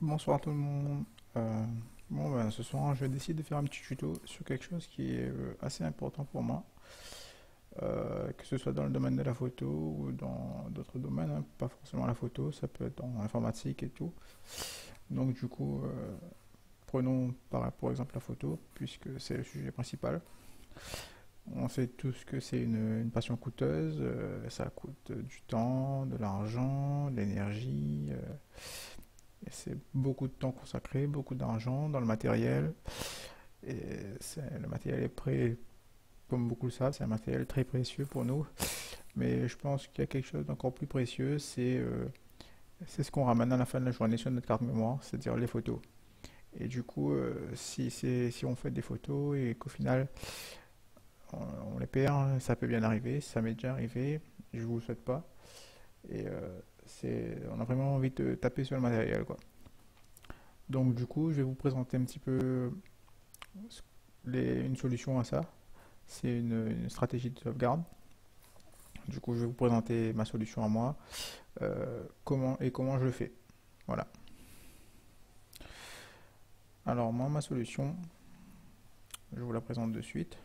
Bonsoir tout le monde. Euh, Ce soir, je décide de faire un petit tuto sur quelque chose qui est assez important pour moi, que ce soit dans le domaine de la photo ou dans d'autres domaines, hein, pas forcément la photo, ça peut être dans l'informatique et tout. Donc du coup, prenons pour exemple la photo, puisque c'est le sujet principal. On sait tous que c'est une passion coûteuse, ça coûte du temps, de l'argent, de l'énergie. Et c'est beaucoup de temps consacré, beaucoup d'argent dans le matériel. Et le matériel est comme beaucoup le savent, c'est un matériel très précieux pour nous. Mais je pense qu'il y a quelque chose d'encore plus précieux, c'est ce qu'on ramène à la fin de la journée sur notre carte mémoire, c'est-à-dire les photos. Et du coup, si on fait des photos et qu'au final on, on les perd, ça peut bien arriver, ça m'est déjà arrivé, je vous le souhaite pas. Et on a vraiment envie de taper sur le matériel, quoi. Donc du coup, je vais vous présenter un petit peu une solution à ça. C'est une stratégie de sauvegarde. Du coup, je vais vous présenter ma solution à moi, comment je le fais. Voilà. Alors moi, ma solution, je vous la présente de suite.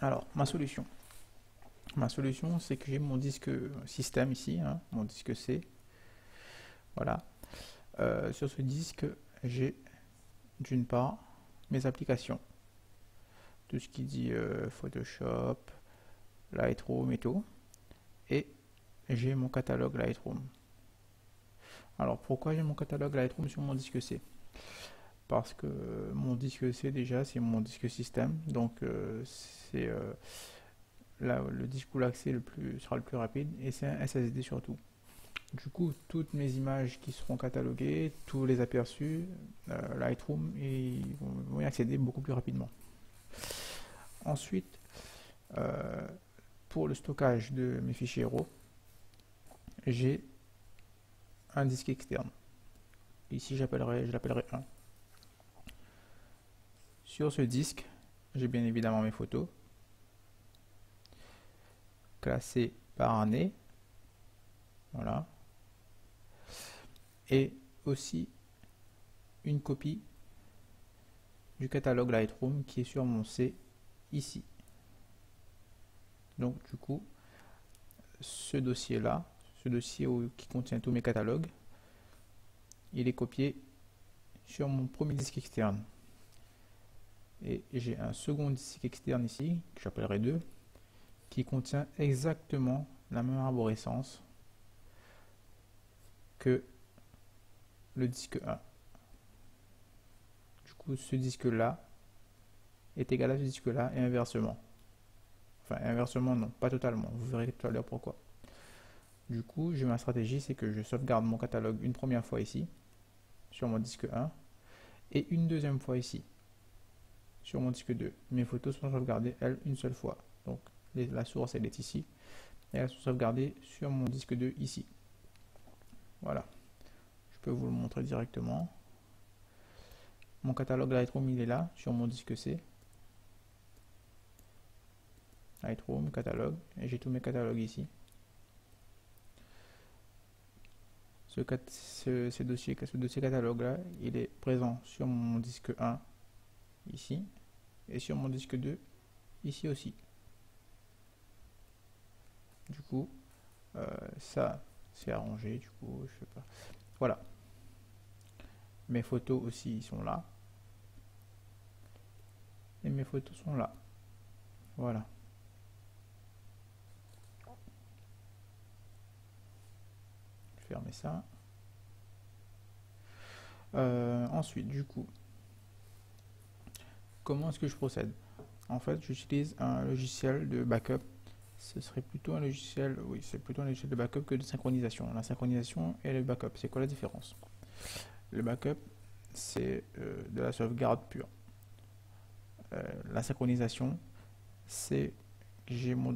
Alors, ma solution. Ma solution, c'est que j'ai mon disque système ici, hein, mon disque C. Voilà. Sur ce disque, j'ai d'une part mes applications. Tout ce qui dit Photoshop, Lightroom et tout. Et j'ai mon catalogue Lightroom. Alors pourquoi j'ai mon catalogue Lightroom sur mon disque C? Parce que mon disque C déjà c'est mon disque système, donc c'est là le disque où l'accès sera le plus rapide, et c'est un SSD surtout. Du coup, toutes mes images qui seront cataloguées, tous les aperçus, Lightroom, ils vont y accéder beaucoup plus rapidement. Ensuite, euh, pour le stockage de mes fichiers RAW, j'ai un disque externe. Ici, je l'appellerai 1. Sur ce disque, j'ai bien évidemment mes photos, classées par année. Voilà. Et aussi une copie du catalogue Lightroom qui est sur mon C ici. Donc du coup, ce dossier-là, ce dossier qui contient tous mes catalogues, il est copié sur mon premier disque externe. Et j'ai un second disque externe ici, que j'appellerai 2, qui contient exactement la même arborescence que le disque 1. Du coup, ce disque-là est égal à ce disque-là et inversement. Enfin, inversement, non, pas totalement. Vous verrez tout à l'heure pourquoi. Du coup, ma stratégie, c'est que je sauvegarde mon catalogue une première fois ici, sur mon disque 1, et une deuxième fois ici, sur mon disque 2. Mes photos sont sauvegardées, elles, une seule fois. Donc, la source, elle est ici, et elles sont sauvegardées sur mon disque 2 ici. Voilà. Je peux vous le montrer directement. Mon catalogue Lightroom, il est là, sur mon disque C. Lightroom, catalogue, et j'ai tous mes catalogues ici. Ce dossier catalogue là, il est présent sur mon disque 1 ici et sur mon disque 2 ici aussi. Du coup, ça c'est arrangé. Du coup, je sais pas. Voilà. Mes photos aussi sont là et mes photos sont là. Voilà. Je vais fermer ça. Ensuite, du coup, comment est-ce que je procède? En fait, j'utilise un logiciel de backup ce serait plutôt un logiciel, oui, c'est plutôt un logiciel de backup que de synchronisation. La synchronisation et le backup, c'est quoi la différence? Le backup, c'est de la sauvegarde pure. La synchronisation, c'est que j'ai mon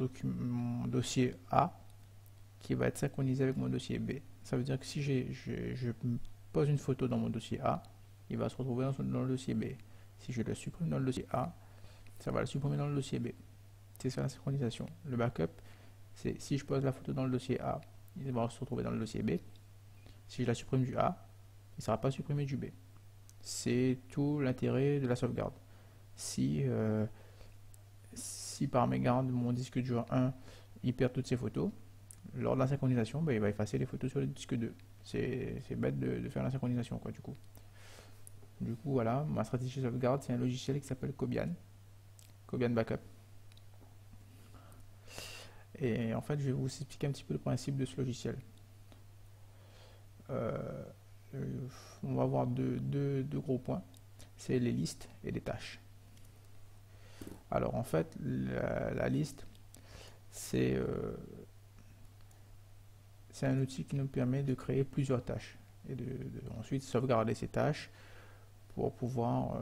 dossier A qui va être synchronisé avec mon dossier B. Ça veut dire que si je pose une photo dans mon dossier A, il va se retrouver dans le dossier B. Si je le supprime dans le dossier A, ça va le supprimer dans le dossier B. C'est ça la synchronisation. Le backup, c'est si je pose la photo dans le dossier A, il va se retrouver dans le dossier B. Si je la supprime du A, il ne sera pas supprimé du B. C'est tout l'intérêt de la sauvegarde. Si par mégarde mon disque dur 1 il perd toutes ses photos, lors de la synchronisation, il va effacer les photos sur le disque 2. C'est bête de faire la synchronisation, quoi, du coup. Voilà, ma stratégie de sauvegarde, c'est un logiciel qui s'appelle Cobian. Cobian Backup. Et en fait, je vais vous expliquer un petit peu le principe de ce logiciel. On va voir deux gros points. C'est les listes et les tâches. Alors, en fait, la liste, c'est un outil qui nous permet de créer plusieurs tâches et ensuite sauvegarder ces tâches pour pouvoir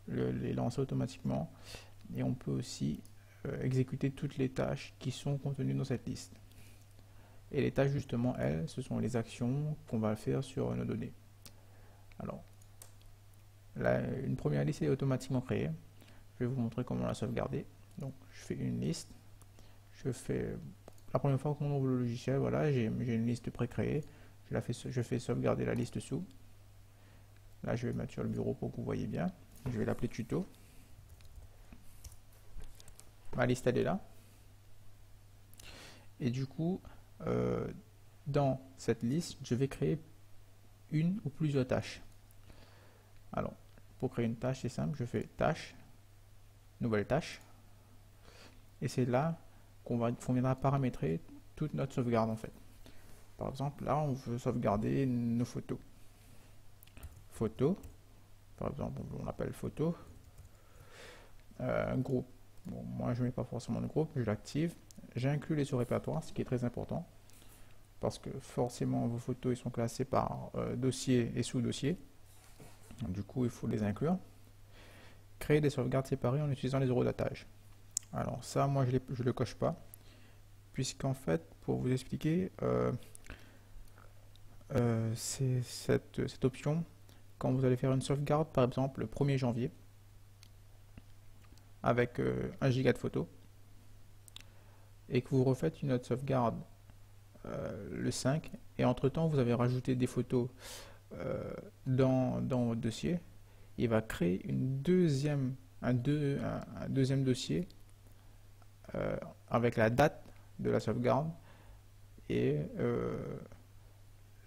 les lancer automatiquement. Et on peut aussi exécuter toutes les tâches qui sont contenues dans cette liste. Et les tâches, justement, elles, ce sont les actions qu'on va faire sur nos données. Alors, une première liste est automatiquement créée. Je vais vous montrer comment la sauvegarder. Donc, je fais une liste. Je fais la première fois qu'on ouvre le logiciel, voilà, j'ai une liste pré-créée. Je fais sauvegarder la liste sous. Là, je vais mettre sur le bureau pour que vous voyez bien. Je vais l'appeler tuto. Ma liste, elle est là. Et du coup, dans cette liste, je vais créer une ou plusieurs tâches. Alors, pour créer une tâche, c'est simple. Je fais tâche, nouvelle tâche. Et c'est là qu'on viendra paramétrer toute notre sauvegarde, en fait. Par exemple, là, on veut sauvegarder nos photos. Photo, par exemple, on l'appelle photo. Groupe. Bon, moi, je ne mets pas forcément de groupe, je l'active. J'inclus les sous-répertoires, ce qui est très important. Parce que forcément, vos photos, ils sont classées par dossier et sous-dossier. Du coup, il faut les inclure. Créer des sauvegardes séparées en utilisant les eurodatages. Alors ça, moi, je ne le coche pas. Puisqu'en fait, pour vous expliquer, c'est cette option, quand vous allez faire une sauvegarde, par exemple, le 1er janvier, avec 1 giga de photos, et que vous refaites une autre sauvegarde le 5, et entre-temps, vous avez rajouté des photos dans votre dossier, il va créer un deuxième dossier avec la date de la sauvegarde et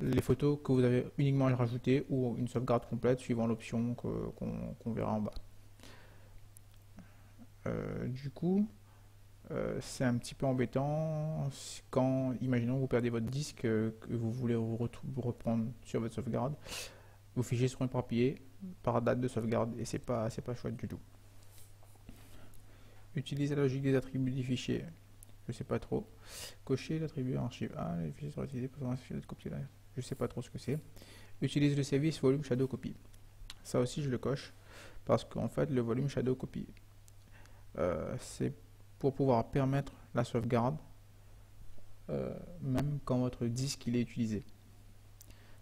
les photos que vous avez uniquement rajoutées ou une sauvegarde complète suivant l'option qu'on verra en bas. Du coup, c'est un petit peu embêtant quand, imaginons, vous perdez votre disque, que vous voulez vous reprendre sur votre sauvegarde, vos fichiers seront éparpillés par date de sauvegarde et c'est pas chouette du tout. Utiliser la logique des attributs des fichiers, je sais pas trop. Cocher l'attribut archive A, les fichiers sont utilisés pour faire de copier là. Je sais pas trop ce que c'est. Utiliser le service volume shadow copy. Ça aussi je le coche parce qu'en fait le volume shadow copy c'est pour pouvoir permettre la sauvegarde même quand votre disque il est utilisé.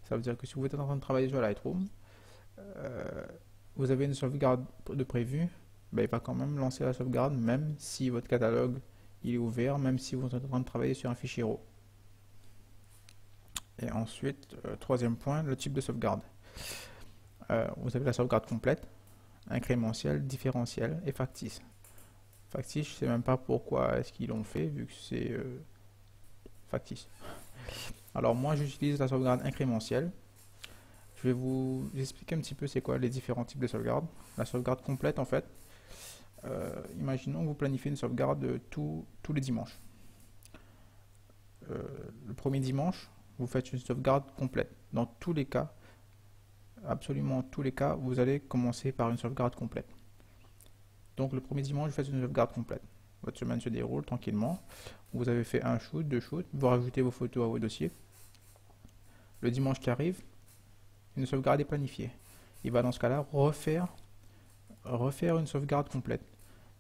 Ça veut dire que si vous êtes en train de travailler sur Lightroom, vous avez une sauvegarde de prévu, il va quand même lancer la sauvegarde même si votre catalogue il est ouvert, même si vous êtes en train de travailler sur un fichier RAW. Et ensuite, troisième point, le type de sauvegarde. Vous avez la sauvegarde complète, incrémentielle, différentielle et factice. Factice, je ne sais même pas pourquoi est-ce qu'ils l'ont fait, vu que c'est factice. Alors moi, j'utilise la sauvegarde incrémentielle. Je vais vous expliquer un petit peu c'est quoi les différents types de sauvegarde. La sauvegarde complète, en fait, imaginons que vous planifiez une sauvegarde tous les dimanches. Le premier dimanche, vous faites une sauvegarde complète. Dans tous les cas, absolument tous les cas, vous allez commencer par une sauvegarde complète. Donc le premier dimanche, vous faites une sauvegarde complète. votre semaine se déroule tranquillement. Vous avez fait un shoot, deux shoots, vous rajoutez vos photos à vos dossiers. Le dimanche qui arrive, une sauvegarde est planifiée. Il va dans ce cas-là refaire une sauvegarde complète.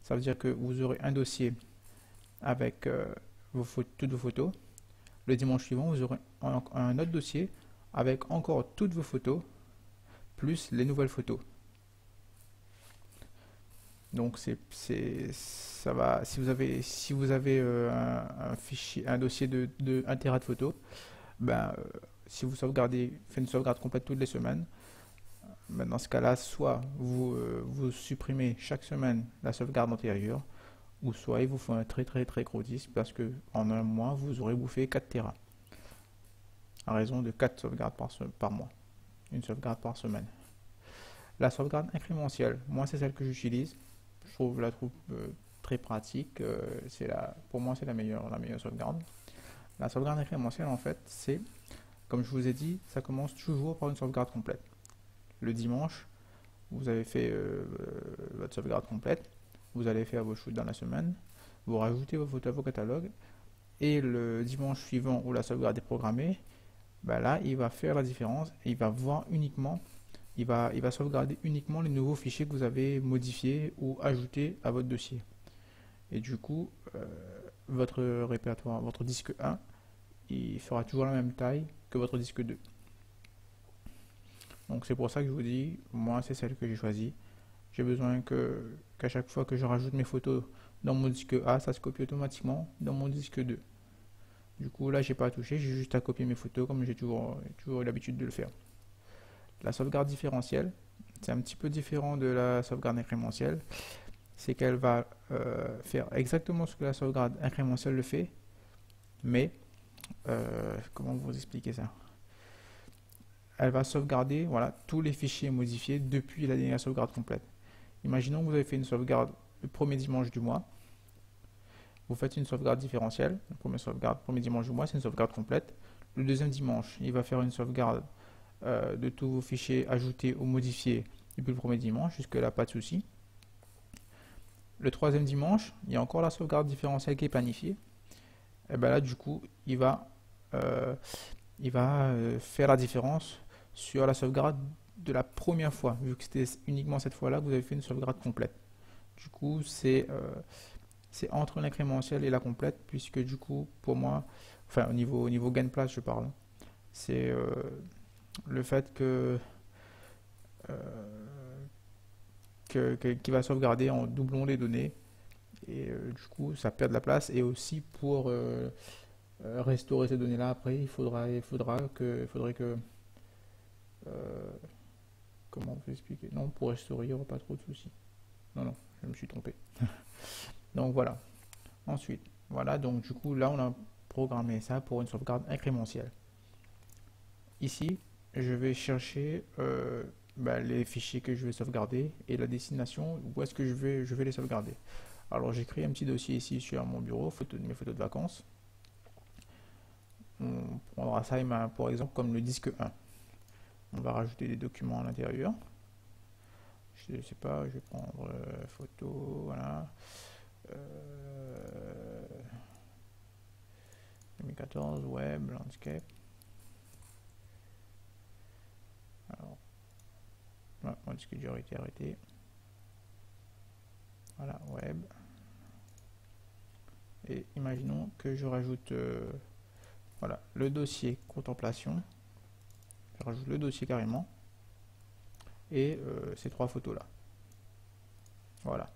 Ça veut dire que vous aurez un dossier avec toutes vos photos. Le dimanche suivant, vous aurez un autre dossier avec encore toutes vos photos, plus les nouvelles photos. Donc ça va. Si vous avez un fichier, un dossier de 1 Tera de photos, ben, si vous sauvegardez, faites une sauvegarde complète toutes les semaines, ben, dans ce cas-là, soit vous supprimez chaque semaine la sauvegarde antérieure, ou soit il vous faut un très gros disque parce que en un mois, vous aurez bouffé 4 Tera. À raison de 4 sauvegardes par mois. Une sauvegarde par semaine. La sauvegarde incrémentielle, moi c'est celle que j'utilise. Je la trouve très pratique. Pour moi c'est la meilleure sauvegarde. La sauvegarde incrémentielle en fait, c'est, comme je vous ai dit, ça commence toujours par une sauvegarde complète. Le dimanche, vous avez fait votre sauvegarde complète. Vous allez faire vos shoots dans la semaine. Vous rajoutez vos photos à vos catalogues. Et le dimanche suivant où la sauvegarde est programmée, ben là, il va faire la différence et il va voir uniquement, il va sauvegarder uniquement les nouveaux fichiers que vous avez modifiés ou ajoutés à votre dossier. Et du coup, votre répertoire, votre disque 1, il fera toujours la même taille que votre disque 2. Donc c'est pour ça que je vous dis, moi c'est celle que j'ai choisie. J'ai besoin qu'à chaque fois que je rajoute mes photos dans mon disque A, ça se copie automatiquement dans mon disque 2. Du coup, là, j'ai pas à toucher, j'ai juste à copier mes photos comme j'ai toujours eu l'habitude de le faire. La sauvegarde différentielle, c'est un petit peu différent de la sauvegarde incrémentielle. C'est qu'elle va faire exactement ce que la sauvegarde incrémentielle le fait, mais comment vous expliquer ça? Elle va sauvegarder voilà, tous les fichiers modifiés depuis la dernière sauvegarde complète. Imaginons que vous avez fait une sauvegarde le premier dimanche du mois. Vous faites une sauvegarde différentielle. La première sauvegarde, premier dimanche du mois, c'est une sauvegarde complète. Le deuxième dimanche, il va faire une sauvegarde de tous vos fichiers ajoutés ou modifiés depuis le premier dimanche. Jusque-là, pas de souci. Le troisième dimanche, il y a encore la sauvegarde différentielle qui est planifiée. Et bien là, du coup, il va faire la différence sur la sauvegarde de la première fois, vu que c'était uniquement cette fois-là que vous avez fait une sauvegarde complète. Du coup, c'est entre l'incrémentiel et la complète, puisque du coup, pour moi, enfin au niveau gain de place, je parle, c'est le fait qu'il va sauvegarder en doublant les données, et du coup, ça perd de la place, et aussi pour restaurer ces données-là après, il faudrait que comment vous expliquer? Non, pour restaurer, il n'y aura pas trop de soucis. Non, je me suis trompé. Donc voilà. Ensuite, voilà, donc du coup, là, on a programmé ça pour une sauvegarde incrémentielle. Ici, je vais chercher les fichiers que je vais sauvegarder et la destination où est-ce que je vais les sauvegarder. Alors, j'ai créé un petit dossier ici sur mon bureau, mes photos de vacances. On prendra ça, par exemple, comme le disque 1. On va rajouter des documents à l'intérieur. Je ne sais pas, je vais prendre photo, voilà. 2014, web, landscape. Alors, mon disque dur a été arrêté. Voilà, web. Et imaginons que je rajoute voilà, le dossier contemplation. Je rajoute le dossier carrément. Et ces trois photos là. Voilà.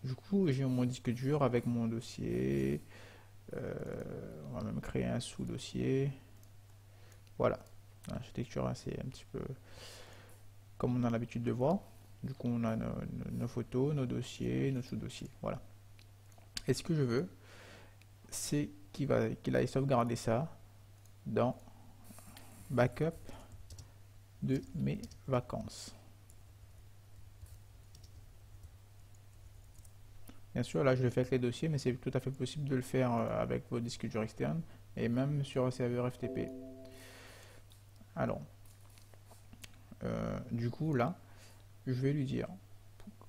Du coup, j'ai mon disque dur avec mon dossier. On va même créer un sous-dossier. Voilà. L'architecture, c'est un petit peu comme on a l'habitude de voir. Du coup, on a nos photos, nos dossiers, nos sous-dossiers. Voilà. Et ce que je veux, c'est qu'il aille sauvegarder ça dans backup de mes vacances. Bien sûr, là je le fais avec les dossiers, mais c'est tout à fait possible de le faire avec vos disques durs externes et même sur un serveur FTP. Alors, du coup là, je vais lui dire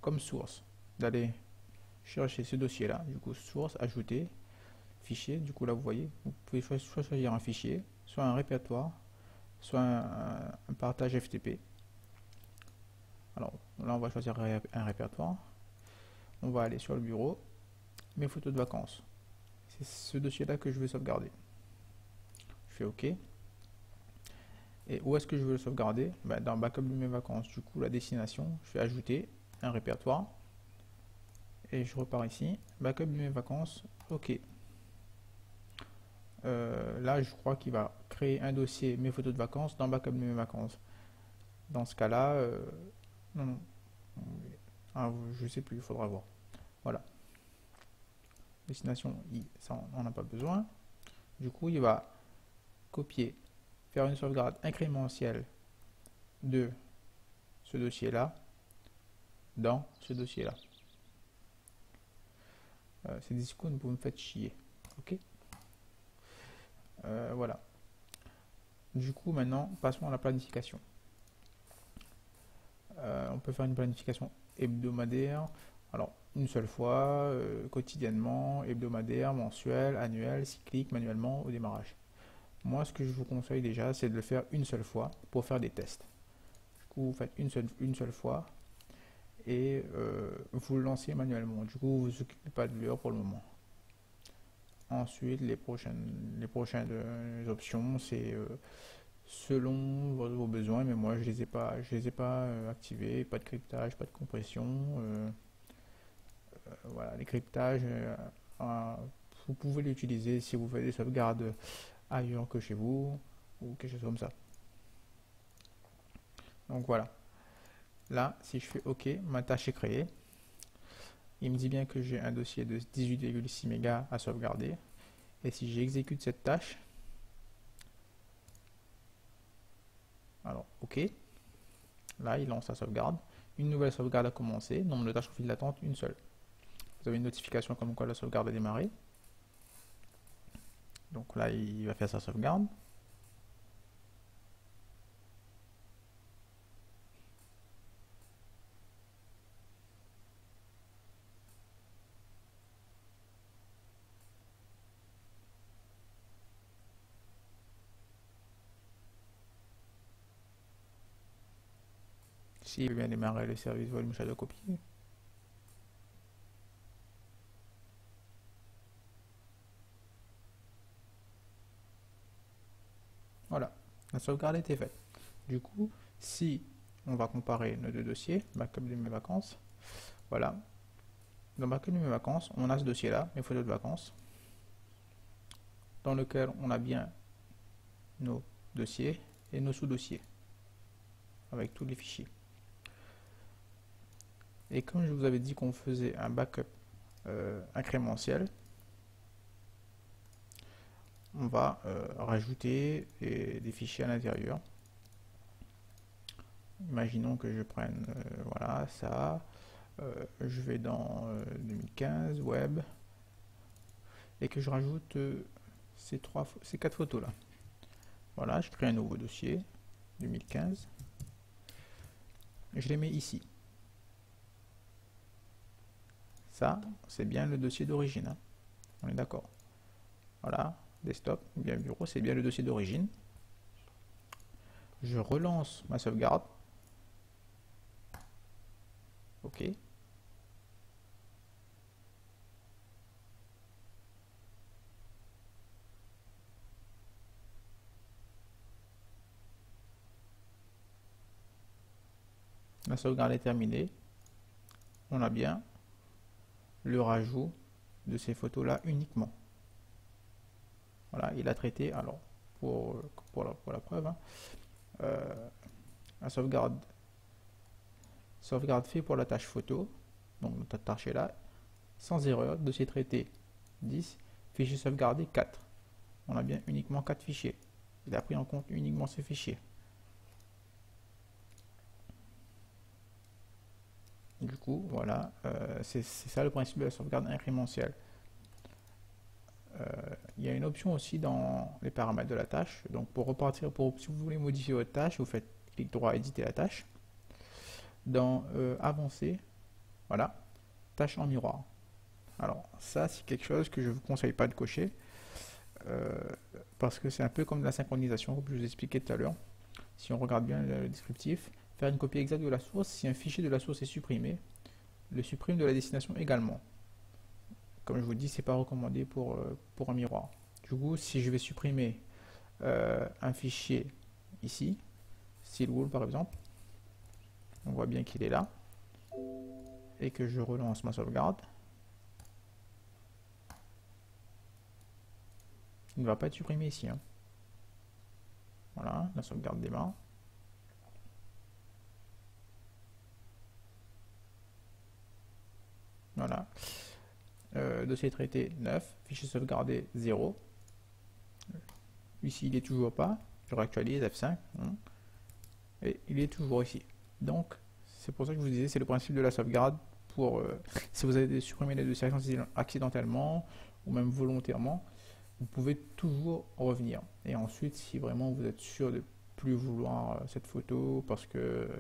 comme source d'aller cherchez ce dossier-là, du coup, source, ajouter, fichier. Du coup, là, vous voyez, vous pouvez soit choisir un fichier, soit un répertoire, soit un partage FTP. Alors, là, on va choisir un répertoire. On va aller sur le bureau, mes photos de vacances. C'est ce dossier-là que je veux sauvegarder. Je fais OK. Et où est-ce que je veux le sauvegarder? Dans backup de mes vacances. Du coup, la destination, je fais ajouter un répertoire. Et je repars ici. Backup de mes vacances. OK. Là, je crois qu'il va créer un dossier mes photos de vacances dans backup de mes vacances. Dans ce cas-là, non. Ah, je sais plus, il faudra voir. Voilà. Destination I, ça on n'en a pas besoin. Du coup, il va copier, faire une sauvegarde incrémentielle de ce dossier-là dans ce dossier-là. Ces icônes, vous me faites chier. Ok. Voilà. Du coup, maintenant, passons à la planification. On peut faire une planification hebdomadaire. Alors, une seule fois, quotidiennement, hebdomadaire, mensuel, annuel, cyclique, manuellement au démarrage. Moi, ce que je vous conseille déjà, c'est de le faire une seule fois pour faire des tests. Du coup, vous faites une seule fois et vous le lancez manuellement. Du coup, vous ne vous occupez pas de l'heure pour le moment. Ensuite, les prochaines options, c'est selon vos besoins, mais moi, je les ai pas activés. Pas de cryptage, pas de compression. Voilà, les cryptages, vous pouvez l'utiliser si vous faites des sauvegardes ailleurs que chez vous ou quelque chose comme ça. Donc voilà. Là, si je fais OK, ma tâche est créée. Il me dit bien que j'ai un dossier de 18,6 mégas à sauvegarder. Et si j'exécute cette tâche, alors OK, là il lance la sauvegarde. Une nouvelle sauvegarde a commencé. Nombre de tâches en file d'attente, une seule. Vous avez une notification comme quoi la sauvegarde a démarré. Donc là, il va faire sa sauvegarde. S'il veut bien démarrer le service volume shadow copier. Voilà, la sauvegarde a été faite. Du coup, si on va comparer nos deux dossiers, backup de mes vacances, voilà. Dans backup de mes vacances, on a ce dossier-là, mes photos de vacances, dans lequel on a bien nos dossiers et nos sous-dossiers, avec tous les fichiers. Et comme je vous avais dit qu'on faisait un backup incrémentiel, on va rajouter des fichiers à l'intérieur. Imaginons que je prenne voilà ça, je vais dans 2015 web et que je rajoute ces quatre photos là. Voilà, je crée un nouveau dossier 2015 et je les mets ici. Ça, c'est bien le dossier d'origine, hein. On est d'accord. Voilà, desktop, bien bureau, c'est bien le dossier d'origine. Je relance ma sauvegarde. OK. La sauvegarde est terminée. On a bien le rajout de ces photos là uniquement. Voilà, il a traité, alors pour la preuve, hein, la sauvegarde fait pour la tâche photo, donc notre tâche est là, sans erreur, dossier traité 10, fichier sauvegardé 4. On a bien uniquement 4 fichiers. Il a pris en compte uniquement ces fichiers. Du coup, voilà, c'est ça le principe de la sauvegarde incrémentielle. Il y a une option aussi dans les paramètres de la tâche. Donc pour repartir, si vous voulez modifier votre tâche, vous faites clic droit, éditer la tâche. Dans avancer, voilà, tâche en miroir. Alors ça, c'est quelque chose que je ne vous conseille pas de cocher, euh, parce que c'est un peu comme de la synchronisation, comme je vous expliquais tout à l'heure. Si on regarde bien le descriptif, faire une copie exacte de la source, si un fichier de la source est supprimé, le supprime de la destination également. Comme je vous dis, c'est pas recommandé pour un miroir. Du coup, si je vais supprimer un fichier ici, Stillwool par exemple, on voit bien qu'il est là, et que je relance ma sauvegarde, il ne va pas être supprimé ici. Hein. Voilà, la sauvegarde démarre. Voilà. Dossier traité 9, fichier sauvegardé 0. Ici, il est toujours pas. Je réactualise F5. Hein, et il est toujours ici. Donc, c'est pour ça que je vous disais, c'est le principe de la sauvegarde. Pour si vous avez supprimé les dossiers accidentellement ou même volontairement, vous pouvez toujours revenir. Et ensuite, si vraiment vous êtes sûr de plus vouloir cette photo parce que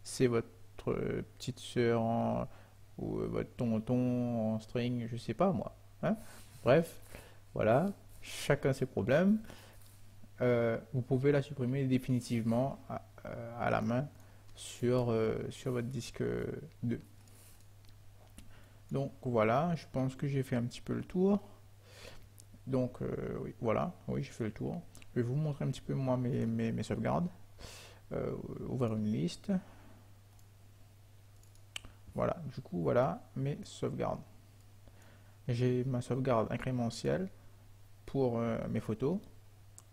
c'est votre petite soeur ou votre tonton en string, je sais pas moi. Hein. Bref, voilà, chacun ses problèmes. Vous pouvez la supprimer définitivement à la main sur votre disque 2. Donc voilà, je pense que j'ai fait un petit peu le tour. Donc oui, voilà, oui, j'ai fait le tour. Je vais vous montrer un petit peu moi mes sauvegardes. Ouvrir une liste. Voilà, du coup, voilà mes sauvegardes. J'ai ma sauvegarde incrémentielle pour mes photos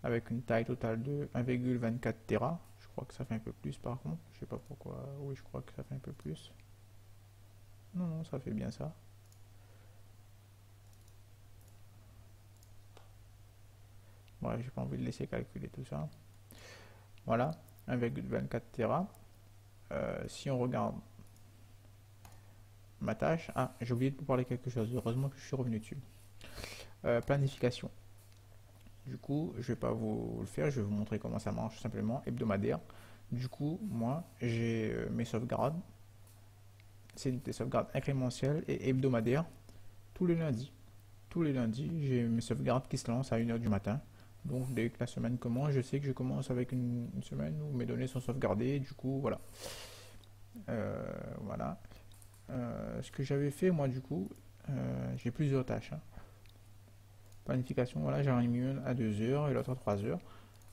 avec une taille totale de 1,24 Tera. Je crois que ça fait un peu plus par contre. Je sais pas pourquoi. Oui, je crois que ça fait un peu plus. Non, non, ça fait bien ça. Bref, j'ai pas envie de laisser calculer tout ça. Voilà, 1,24 Tera. Si on regarde ma tâche. Ah, j'ai oublié de vous parler quelque chose. Heureusement que je suis revenu dessus. Planification. Du coup, je vais pas vous le faire. Je vais vous montrer comment ça marche simplement. Hebdomadaire. Du coup, moi, j'ai mes sauvegardes. C'est des sauvegardes incrémentielles et hebdomadaires tous les lundis. Tous les lundis, j'ai mes sauvegardes qui se lancent à 1h du matin. Donc, dès que la semaine commence, je sais que je commence avec une semaine où mes données sont sauvegardées. Du coup, voilà. Voilà. Ce que j'avais fait, moi, du coup, j'ai plusieurs tâches. Hein. Planification, voilà, j'en ai mis une à 2 heures et l'autre à 3 heures.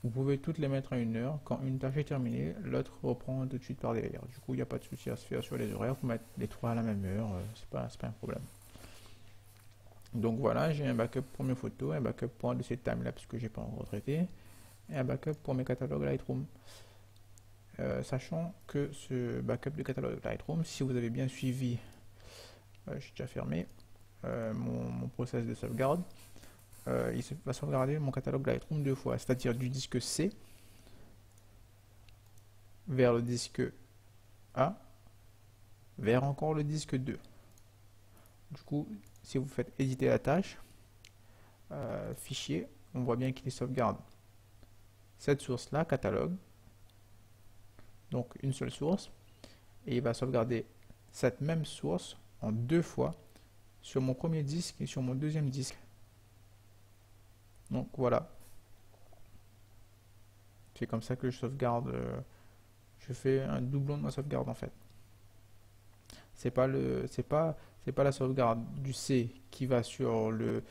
Vous pouvez toutes les mettre à 1 heure. Quand une tâche est terminée, l'autre reprend tout de suite par derrière. Du coup, il n'y a pas de souci à se faire sur les horaires. Vous mettez les trois à la même heure, c'est pas un problème. Donc voilà, j'ai un backup pour mes photos, un backup pour un dossier de timelapse que j'ai pas encore traité, et un backup pour mes catalogues Lightroom. Sachant que ce backup de catalogue Lightroom, si vous avez bien suivi, j'ai déjà fermé mon process de sauvegarde, il va sauvegarder mon catalogue Lightroom 2 fois, c'est-à-dire du disque C vers le disque A vers encore le disque 2. Du coup, si vous faites éditer la tâche, fichier, on voit bien qu'il sauvegarde cette source-là, catalogue, donc une seule source, et il va sauvegarder cette même source en 2 fois sur mon premier disque et sur mon deuxième disque. Donc voilà, c'est comme ça que je sauvegarde, je fais un doublon de ma sauvegarde en fait. C'est pas la sauvegarde du C qui va sur le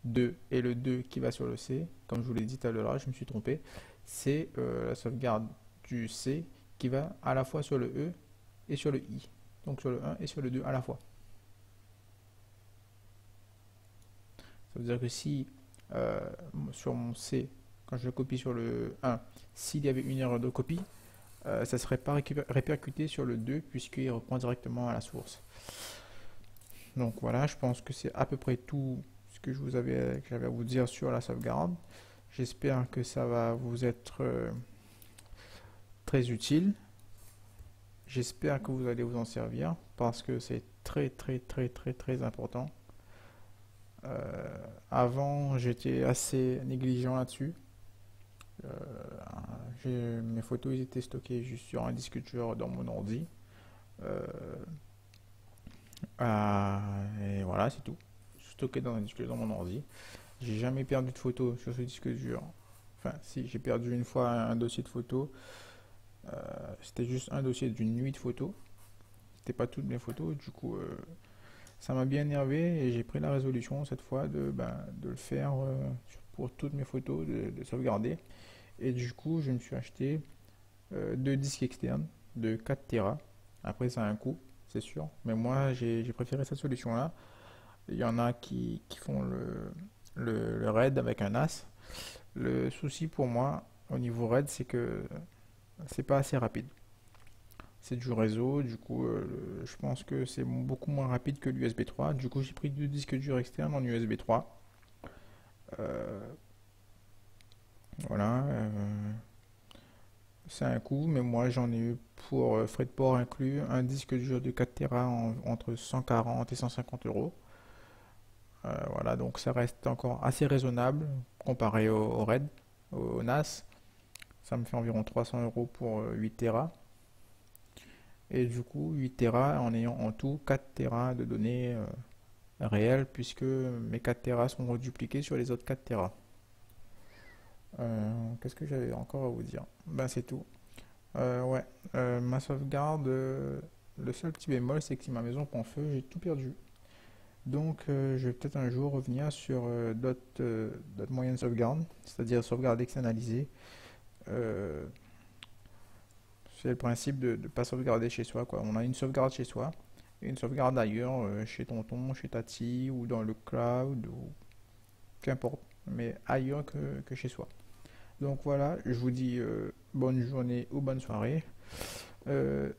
2 et le 2 qui va sur le C, comme je vous l'ai dit tout à l'heure, je me suis trompé. C'est la sauvegarde du C qui va à la fois sur le E et sur le I. Donc sur le 1 et sur le 2 à la fois. Ça veut dire que si sur mon C, quand je copie sur le 1, s'il y avait une erreur de copie, ça ne serait pas répercuté sur le 2 puisqu'il reprend directement à la source. Donc voilà, je pense que c'est à peu près tout ce que j'avais à vous dire sur la sauvegarde. J'espère que ça va vous être très utile. J'espère que vous allez vous en servir parce que c'est très important. Avant, j'étais assez négligent là-dessus. Mes photos étaient stockées juste sur un disque dur dans mon ordi. Et voilà, c'est tout. Stocké dans un disque dur dans mon ordi. J'ai jamais perdu de photos sur ce disque dur. Enfin, si, j'ai perdu une fois un dossier de photos. C'était juste un dossier d'une nuit de photos. C'était pas toutes mes photos. Du coup, ça m'a bien énervé et j'ai pris la résolution cette fois de le faire pour toutes mes photos, de sauvegarder. Et du coup, je me suis acheté deux disques externes de 4 Tera. Après, ça a un coût, c'est sûr. Mais moi, j'ai préféré cette solution-là. Il y en a qui font le RAID avec un NAS. Le souci pour moi, au niveau RAID, c'est que c'est pas assez rapide. C'est du réseau, du coup, je pense que c'est beaucoup moins rapide que l'USB 3. Du coup, j'ai pris deux disques durs externes en USB 3. Euh, voilà, c'est un coût, mais moi j'en ai eu pour frais de port inclus un disque dur de 4 Tera entre 140 et 150 euros. Voilà, donc ça reste encore assez raisonnable comparé au RAID, au NAS. Ça me fait environ 300 euros pour 8 Tera. Et du coup, 8 Tera en ayant en tout 4 Tera de données réelles, puisque mes 4 Tera sont redupliqués sur les autres 4 Tera. Qu'est-ce que j'avais encore à vous dire? Ben c'est tout. Ouais, ma sauvegarde, le seul petit bémol, c'est que si ma maison prend feu, j'ai tout perdu. Donc, je vais peut-être un jour revenir sur d'autres moyens de sauvegarde, c'est-à-dire sauvegarde externalisée. Euh, c'est le principe de ne pas sauvegarder chez soi, quoi. On a une sauvegarde chez soi et une sauvegarde ailleurs, chez tonton, chez tati, ou dans le cloud, ou qu'importe, mais ailleurs que chez soi. Donc voilà, je vous dis bonne journée ou bonne soirée. Euh,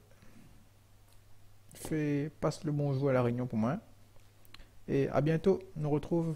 passe le bonjour à la réunion pour moi. Et à bientôt, on nous retrouve